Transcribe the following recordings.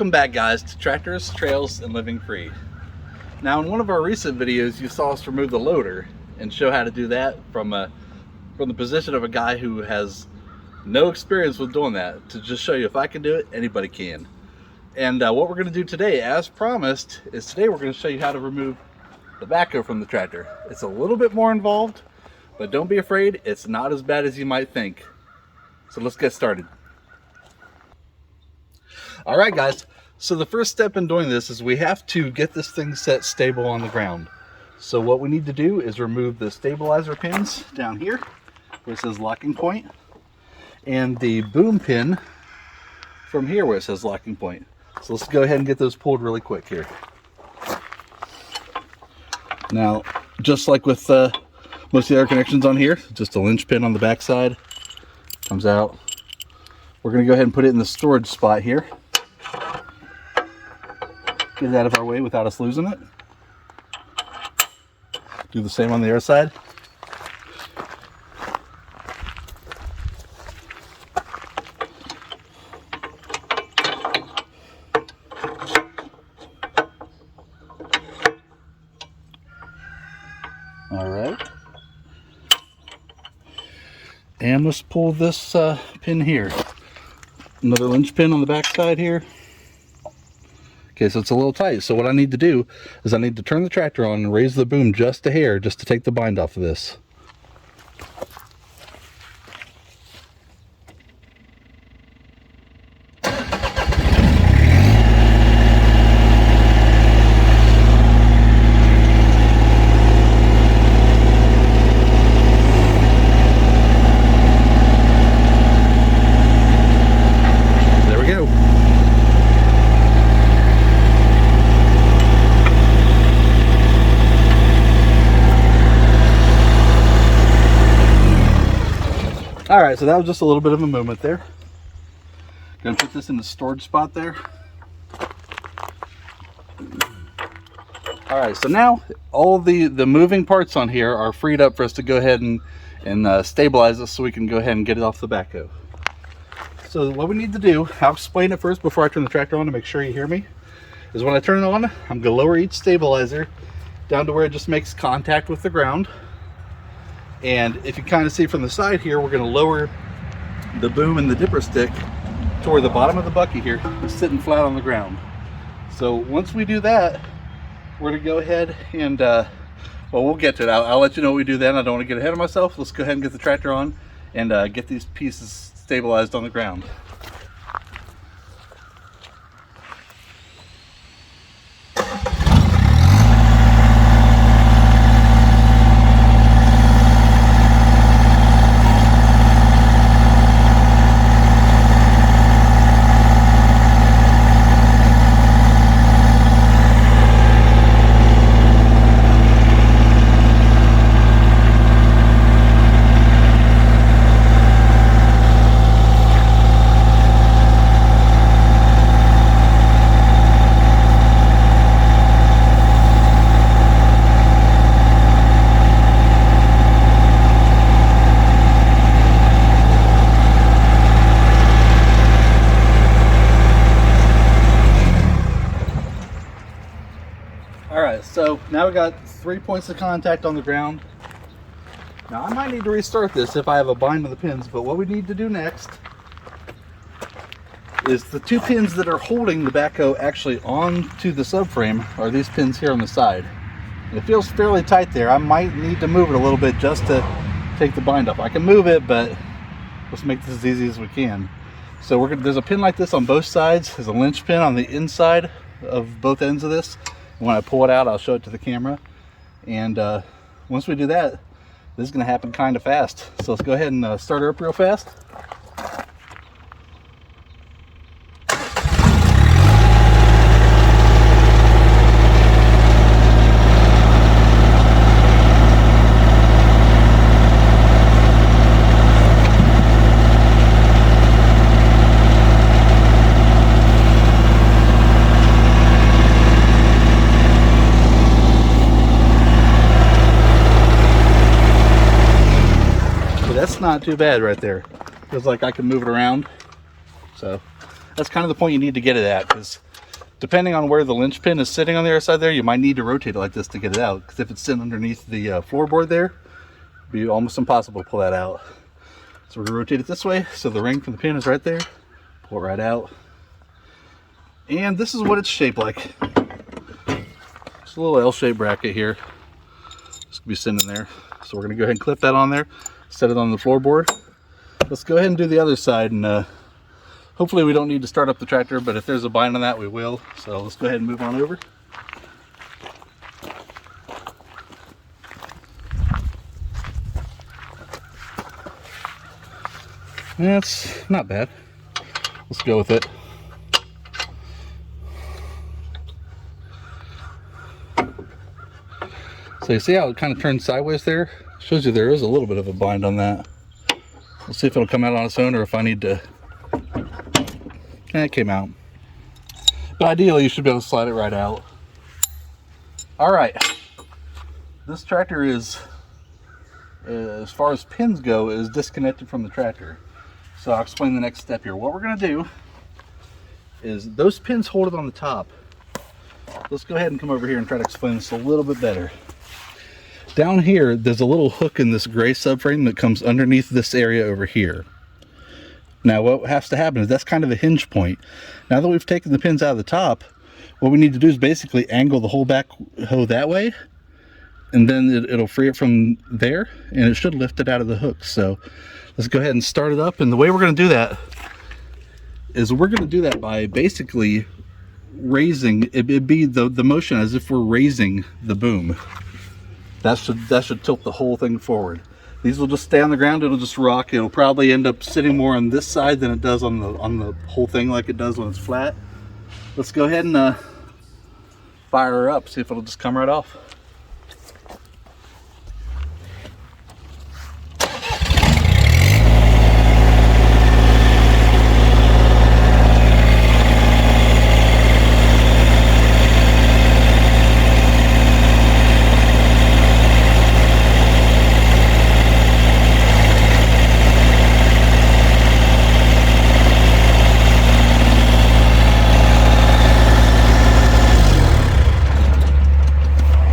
Welcome back, guys, to Tractors, Trails, and Living Free. Now, in one of our recent videos, you saw us remove the loader and show how to do that from the position of a guy who has no experience with doing that, to just show you if I can do it, anybody can. And what we're going to do today, as promised, is today we're going to show you how to remove the backhoe from the tractor. It's a little bit more involved, but don't be afraid, it's not as bad as you might think. So let's get started. Alright guys, so the first step in doing this is we have to get this thing set stable on the ground. So what we need to do is remove the stabilizer pins down here, where it says locking point, and the boom pin from here where it says locking point. So let's go ahead and get those pulled really quick here. Now, just like with most of the other connections on here, just a linch pin on the back side comes out. We're going to go ahead and put it in the storage spot here. Get it out of our way without us losing it. Do the same on the other side. All right. And let's pull this pin here. Another linch pin on the back side here. Okay, so it's a little tight. So what I need to do is I need to turn the tractor on and raise the boom just a hair, just to take the bind off of this. All right, so that was just a little bit of a movement there. Gonna put this in the storage spot there. All right, so now all the moving parts on here are freed up for us to go ahead and stabilize this so we can go ahead and get it off the backhoe. So what we need to do, I'll explain it first before I turn the tractor on to make sure you hear me, is when I turn it on, I'm gonna lower each stabilizer down to where it just makes contact with the ground. And if you kind of see from the side here, we're going to lower the boom and the dipper stick toward the bottom of the bucket here, sitting flat on the ground. So once we do that, we're going to go ahead and, well, we'll get to it. I'll let you know what we do then. I don't want to get ahead of myself. Let's go ahead and get the tractor on and get these pieces stabilized on the ground. Alright, so now we got 3 points of contact on the ground. Now I might need to restart this if I have a bind on the pins, but what we need to do next is the 2 pins that are holding the backhoe actually onto the subframe are these pins here on the side. It feels fairly tight there. I might need to move it a little bit just to take the bind off. I can move it, but let's make this as easy as we can. So there's a pin like this on both sides. There's a linch pin on the inside of both ends of this. When I pull it out, I'll show it to the camera. And once we do that, this is going to happen kind of fast. So let's go ahead and start her up real fast. That's not too bad right there. Feels like I can move it around. So that's kind of the point you need to get it at, because Depending on where the linchpin is sitting on the other side there, you might need to rotate it like this to get it out, because if it's sitting underneath the floorboard there, it'd be almost impossible to pull that out. So we're going to rotate it this way, so the ring from the pin is right there. Pull it right out. And this is what it's shaped like. Just a little L-shaped bracket here. It's going to be sitting in there. So we're going to go ahead and clip that on there, set it on the floorboard. Let's go ahead and do the other side, and hopefully we don't need to start up the tractor, but if there's a bind on that, we will. So let's go ahead and move on over. That's not bad. Let's go with it. So you see how it kind of turns sideways there? Shows you there is a little bit of a bind on that. We'll see if it'll come out on its own or if I need to. It came out. But ideally you should be able to slide it right out. Alright. This tractor is, as far as pins go, is disconnected from the tractor. So I'll explain the next step here. What we're going to do is those pins hold it on the top. Let's go ahead and come over here and try to explain this a little bit better. Down here, there's a little hook in this gray subframe that comes underneath this area over here. Now what has to happen is that's kind of a hinge point. Now that we've taken the pins out of the top, what we need to do is basically angle the whole backhoe that way, and then it'll free it from there, and it should lift it out of the hook. So let's go ahead and start it up. And the way we're going to do that is we're going to do that by basically raising, it'd be the motion as if we're raising the boom. That should tilt the whole thing forward. These will just stay on the ground, it'll just rock. It'll probably end up sitting more on this side than it does on the whole thing like it does when it's flat. Let's go ahead and fire her up, see if it'll just come right off.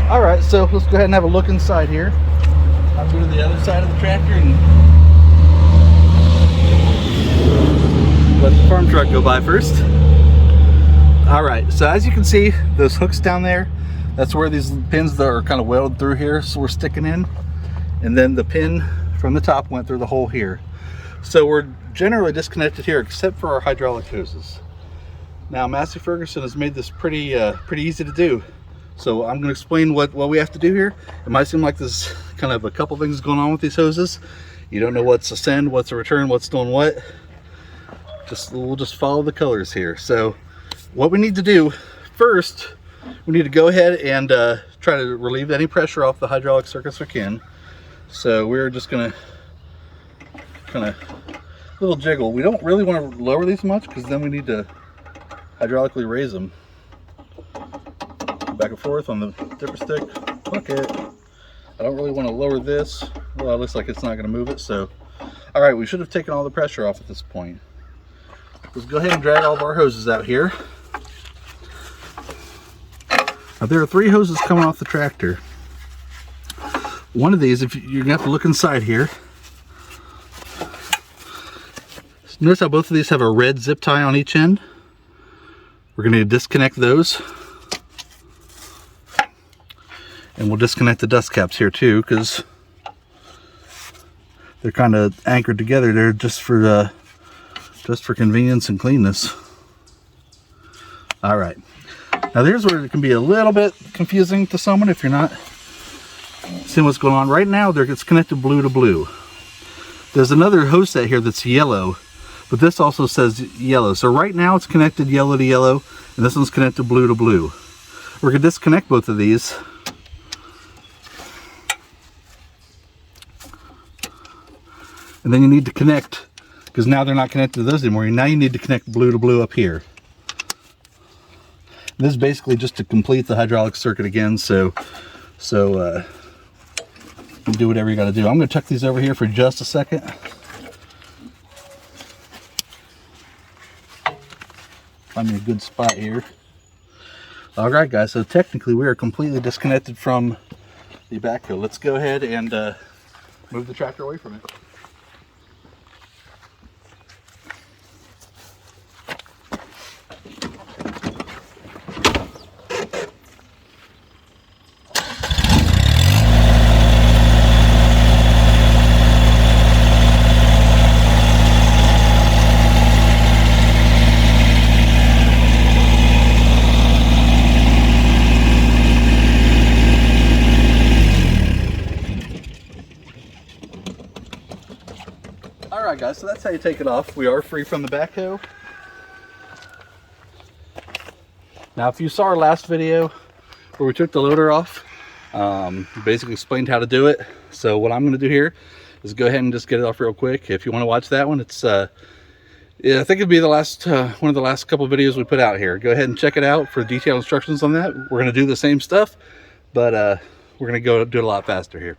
Alright, so let's go ahead and have a look inside here. I'll go to the other side of the tractor and let the farm truck go by first. Alright, so as you can see, those hooks down there, that's where these pins that are kind of welded through here, so we're sticking in. And then the pin from the top went through the hole here. So we're generally disconnected here except for our hydraulic hoses. Now Massey Ferguson has made this pretty easy to do. So I'm going to explain what we have to do here. It might seem like there's kind of a couple things going on with these hoses. You don't know what's a send, what's a return, what's doing what. We'll just follow the colors here. So what we need to do first, we need to go ahead and try to relieve any pressure off the hydraulic circuits we can. So we're just going to kind of little jiggle. We don't really want to lower these much because then we need to hydraulically raise them. Back and forth on the dipper stick, hook it. I don't really want to lower this. Well, it looks like it's not going to move it, so. All right, we should have taken all the pressure off at this point. Let's go ahead and drag all of our hoses out here. Now there are 3 hoses coming off the tractor. One of these, if you're going to have to look inside here. Notice how both of these have a red zip tie on each end. We're going to disconnect those. And we'll disconnect the dust caps here too, because they're kind of anchored together. They're just for convenience and cleanness. All right. Now there's where it can be a little bit confusing to someone if you're not seeing what's going on. Right now, it's connected blue to blue. There's another hose set here that's yellow, but this also says yellow. So right now it's connected yellow to yellow, and this one's connected blue to blue. We're gonna disconnect both of these. And then you need to connect, because now they're not connected to those anymore. Now you need to connect blue to blue up here. This is basically just to complete the hydraulic circuit again, so you do whatever you got to do. I'm going to tuck these over here for just a second. Find me a good spot here. All right, guys, so technically we are completely disconnected from the backhoe. Let's go ahead and move the tractor away from it. Alright guys, so that's how you take it off. We are free from the backhoe. Now if you saw our last video where we took the loader off, basically explained how to do it. So what I'm going to do here is go ahead and just get it off real quick. If you want to watch that one, it's yeah, I think it'd be the last one of the last couple videos we put out here. Go ahead and check it out for detailed instructions on that. We're going to do the same stuff, but we're going to go do it a lot faster here.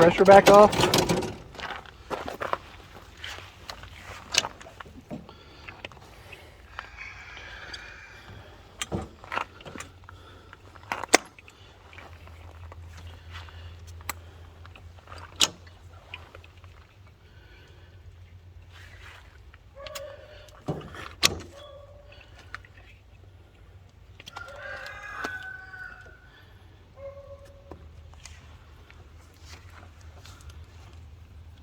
Pressure back off.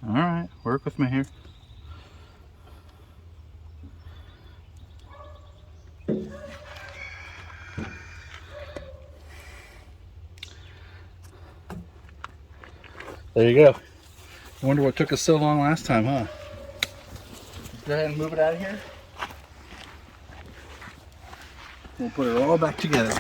All right, work with me here. There you go. I wonder what took us so long last time, huh? Let's go ahead and move it out of here. We'll put it all back together.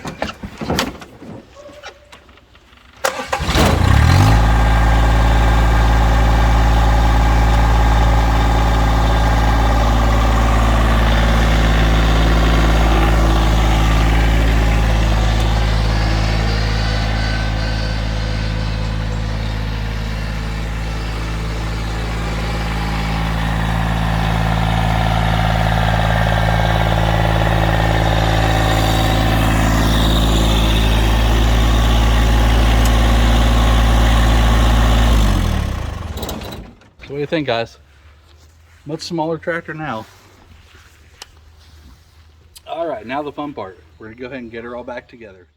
So what do you think, guys? Much smaller tractor now. All right, now the fun part. we're gonna go ahead and get her all back together.